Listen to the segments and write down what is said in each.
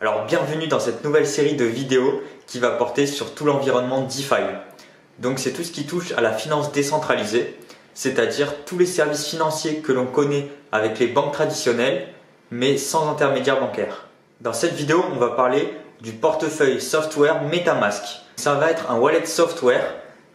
Alors bienvenue dans cette nouvelle série de vidéos qui va porter sur tout l'environnement DeFi. Donc c'est tout ce qui touche à la finance décentralisée, c'est-à-dire tous les services financiers que l'on connaît avec les banques traditionnelles, mais sans intermédiaire bancaire. Dans cette vidéo, on va parler du portefeuille software MetaMask. Ça va être un wallet software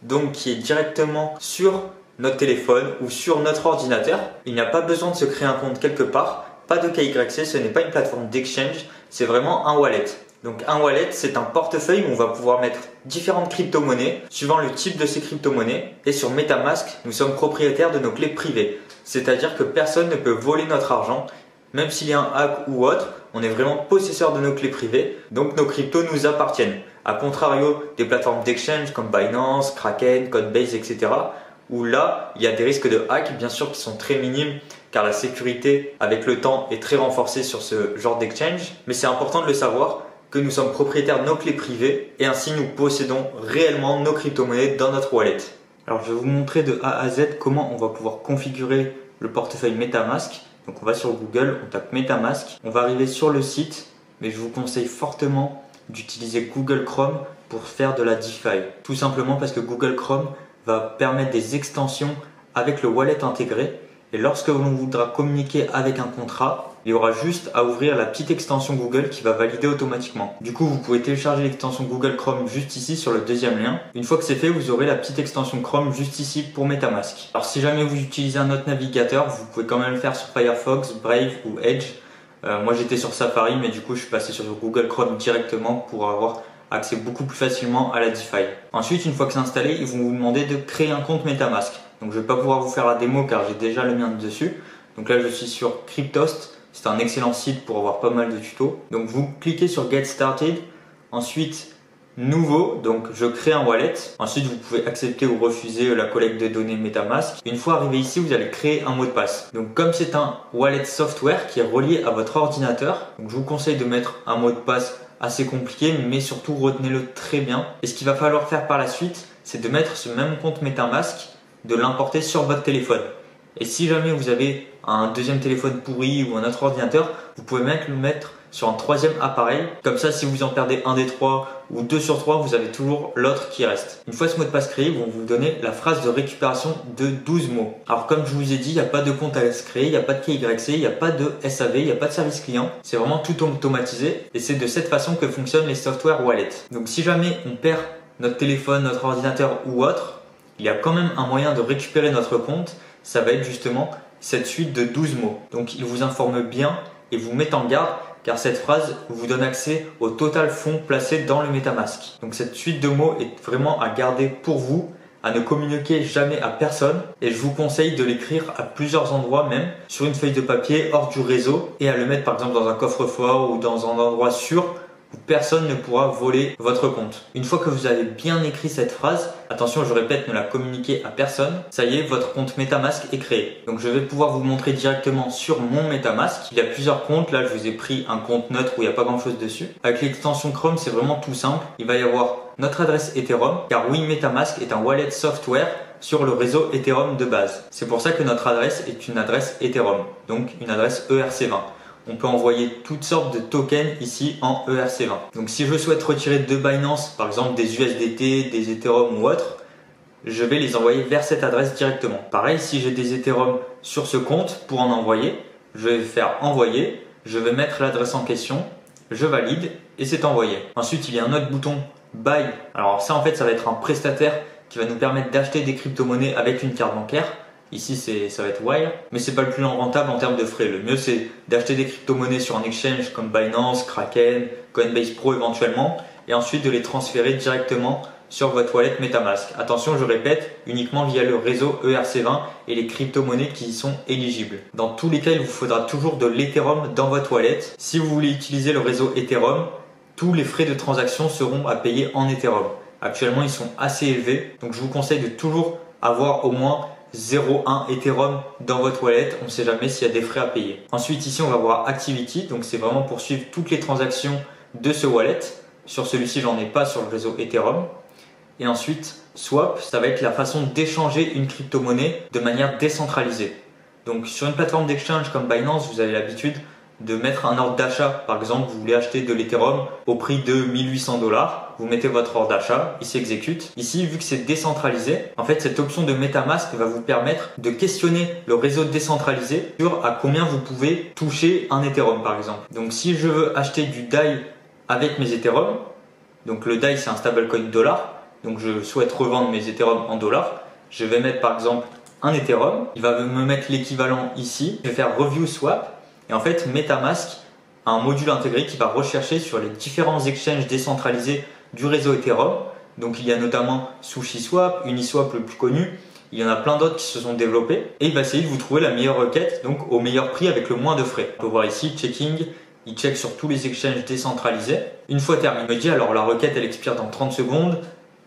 donc qui est directement sur notre téléphone ou sur notre ordinateur. Il n'y a pas besoin de se créer un compte quelque part, pas de KYC, ce n'est pas une plateforme d'exchange, c'est vraiment un wallet. Donc un wallet, c'est un portefeuille où on va pouvoir mettre différentes crypto-monnaies suivant le type de ces crypto-monnaies. Et sur MetaMask, nous sommes propriétaires de nos clés privées, c'est-à-dire que personne ne peut voler notre argent. Même s'il y a un hack ou autre, on est vraiment possesseur de nos clés privées, donc nos cryptos nous appartiennent. A contrario des plateformes d'exchange comme Binance, Kraken, Coinbase, etc. où là, il y a des risques de hack, bien sûr, qui sont très minimes, car la sécurité, avec le temps, est très renforcée sur ce genre d'exchange. Mais c'est important de le savoir, que nous sommes propriétaires de nos clés privées, et ainsi nous possédons réellement nos crypto-monnaies dans notre wallet. Alors je vais vous montrer de A à Z comment on va pouvoir configurer le portefeuille MetaMask. Donc on va sur Google, on tape MetaMask, on va arriver sur le site, mais je vous conseille fortement d'utiliser Google Chrome pour faire de la DeFi. Tout simplement parce que Google Chrome va permettre des extensions avec le wallet intégré, et lorsque l'on voudra communiquer avec un contrat, il y aura juste à ouvrir la petite extension Google qui va valider automatiquement. Du coup, vous pouvez télécharger l'extension Google Chrome juste ici sur le deuxième lien. Une fois que c'est fait, vous aurez la petite extension Chrome juste ici pour MetaMask. Alors si jamais vous utilisez un autre navigateur, vous pouvez quand même le faire sur Firefox, Brave ou Edge. Moi j'étais sur Safari, mais du coup je suis passé sur Google Chrome directement pour avoir accès beaucoup plus facilement à la DeFi. Ensuite, une fois que c'est installé, ils vont vous demander de créer un compte MetaMask. Donc je ne vais pas pouvoir vous faire la démo car j'ai déjà le mien dessus. Donc là je suis sur Cryptost. C'est un excellent site pour avoir pas mal de tutos. Donc vous cliquez sur Get Started. Ensuite, nouveau, donc je crée un wallet. Ensuite, vous pouvez accepter ou refuser la collecte de données MetaMask. Une fois arrivé ici, vous allez créer un mot de passe. Donc comme c'est un wallet software qui est relié à votre ordinateur, donc je vous conseille de mettre un mot de passe assez compliqué, mais surtout retenez-le très bien. Et ce qu'il va falloir faire par la suite, c'est de mettre ce même compte MetaMask, de l'importer sur votre téléphone. Et si jamais vous avez un deuxième téléphone pourri ou un autre ordinateur, vous pouvez même le mettre sur un troisième appareil. Comme ça, si vous en perdez un des trois ou 2 sur 3, vous avez toujours l'autre qui reste. Une fois ce mot de passe créé, ils vont vous donner la phrase de récupération de 12 mots. Alors comme je vous ai dit, il n'y a pas de compte à se créer, il n'y a pas de KYC, il n'y a pas de SAV, il n'y a pas de service client. C'est vraiment tout automatisé et c'est de cette façon que fonctionnent les software wallets. Donc si jamais on perd notre téléphone, notre ordinateur ou autre, il y a quand même un moyen de récupérer notre compte. Ça va être justement cette suite de 12 mots. Donc il vous informe bien et vous met en garde car cette phrase vous donne accès au total fonds placé dans le MetaMask. Donc cette suite de mots est vraiment à garder pour vous, à ne communiquer jamais à personne, et je vous conseille de l'écrire à plusieurs endroits, même sur une feuille de papier hors du réseau, et à le mettre par exemple dans un coffre-fort ou dans un endroit sûr où personne ne pourra voler votre compte. Une fois que vous avez bien écrit cette phrase, attention, je répète, ne la communiquez à personne, ça y est, votre compte MetaMask est créé. Donc je vais pouvoir vous montrer directement sur mon MetaMask. Il y a plusieurs comptes, là je vous ai pris un compte neutre où il n'y a pas grand chose dessus. Avec l'extension Chrome, c'est vraiment tout simple. Il va y avoir notre adresse Ethereum, car oui, MetaMask est un wallet software sur le réseau Ethereum de base. C'est pour ça que notre adresse est une adresse Ethereum, donc une adresse ERC20. On peut envoyer toutes sortes de tokens ici en ERC20. Donc si je souhaite retirer de Binance, par exemple des USDT, des Ethereum ou autres, je vais les envoyer vers cette adresse directement. Pareil, si j'ai des Ethereum sur ce compte pour en envoyer, je vais faire envoyer, je vais mettre l'adresse en question, je valide et c'est envoyé. Ensuite, il y a un autre bouton Buy. Alors ça en fait, ça va être un prestataire qui va nous permettre d'acheter des crypto-monnaies avec une carte bancaire. Ici, ça va être Wire, mais c'est pas le plus rentable en termes de frais. Le mieux, c'est d'acheter des crypto-monnaies sur un exchange comme Binance, Kraken, Coinbase Pro éventuellement, et ensuite de les transférer directement sur votre wallet MetaMask. Attention, je répète, uniquement via le réseau ERC20 et les crypto-monnaies qui y sont éligibles. Dans tous les cas, il vous faudra toujours de l'Ethereum dans votre wallet. Si vous voulez utiliser le réseau Ethereum, tous les frais de transaction seront à payer en Ethereum. Actuellement, ils sont assez élevés, donc je vous conseille de toujours avoir au moins 0,1 Ethereum dans votre wallet, on ne sait jamais s'il y a des frais à payer. Ensuite ici on va voir Activity, donc c'est vraiment pour suivre toutes les transactions de ce wallet. Sur celui-ci j'en ai pas sur le réseau Ethereum. Et ensuite Swap, ça va être la façon d'échanger une crypto-monnaie de manière décentralisée. Donc sur une plateforme d'exchange comme Binance, vous avez l'habitude de mettre un ordre d'achat. Par exemple, vous voulez acheter de l'Ethereum au prix de 1800 $. Vous mettez votre ordre d'achat, il s'exécute. Ici, vu que c'est décentralisé, en fait, cette option de MetaMask va vous permettre de questionner le réseau décentralisé sur à combien vous pouvez toucher un Ethereum, par exemple. Donc, si je veux acheter du DAI avec mes Ethereum, donc le DAI, c'est un stablecoin dollar, donc je souhaite revendre mes Ethereum en dollars, je vais mettre par exemple un Ethereum, il va me mettre l'équivalent ici, je vais faire Review Swap, et en fait, MetaMask a un module intégré qui va rechercher sur les différents exchanges décentralisés du réseau Ethereum. Donc il y a notamment SushiSwap, Uniswap le plus connu, il y en a plein d'autres qui se sont développés, et il va essayer de vous trouver la meilleure requête, donc au meilleur prix avec le moins de frais. On peut voir ici, checking, il check sur tous les exchanges décentralisés. Une fois terminé, il me dit alors la requête elle expire dans 30 secondes,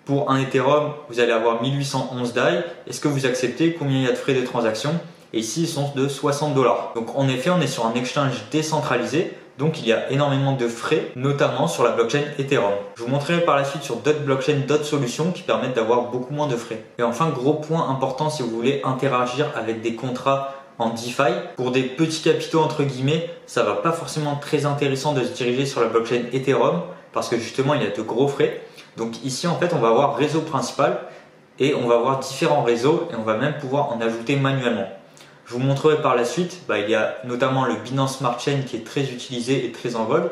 pour un Ethereum vous allez avoir 1811 DAI, est-ce que vous acceptez, combien il y a de frais de transaction? Et ici, ils sont de 60 $. Donc en effet, on est sur un exchange décentralisé, donc il y a énormément de frais, notamment sur la blockchain Ethereum. Je vous montrerai par la suite sur d'autres blockchains, d'autres solutions qui permettent d'avoir beaucoup moins de frais. Et enfin, gros point important si vous voulez interagir avec des contrats en DeFi, pour des petits capitaux entre guillemets, ça va pas forcément très intéressant de se diriger sur la blockchain Ethereum, parce que justement il y a de gros frais. Donc ici en fait on va avoir réseau principal, et on va avoir différents réseaux, et on va même pouvoir en ajouter manuellement. Je vous montrerai par la suite, il y a notamment le Binance Smart Chain qui est très utilisé et très en vogue.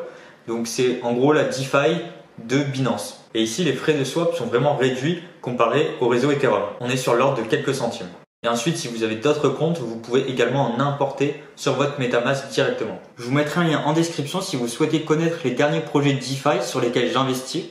Donc c'est en gros la DeFi de Binance. Et ici les frais de swap sont vraiment réduits comparé au réseau Ethereum. On est sur l'ordre de quelques centimes. Et ensuite, si vous avez d'autres comptes, vous pouvez également en importer sur votre MetaMask directement. Je vous mettrai un lien en description si vous souhaitez connaître les derniers projets DeFi sur lesquels j'investis.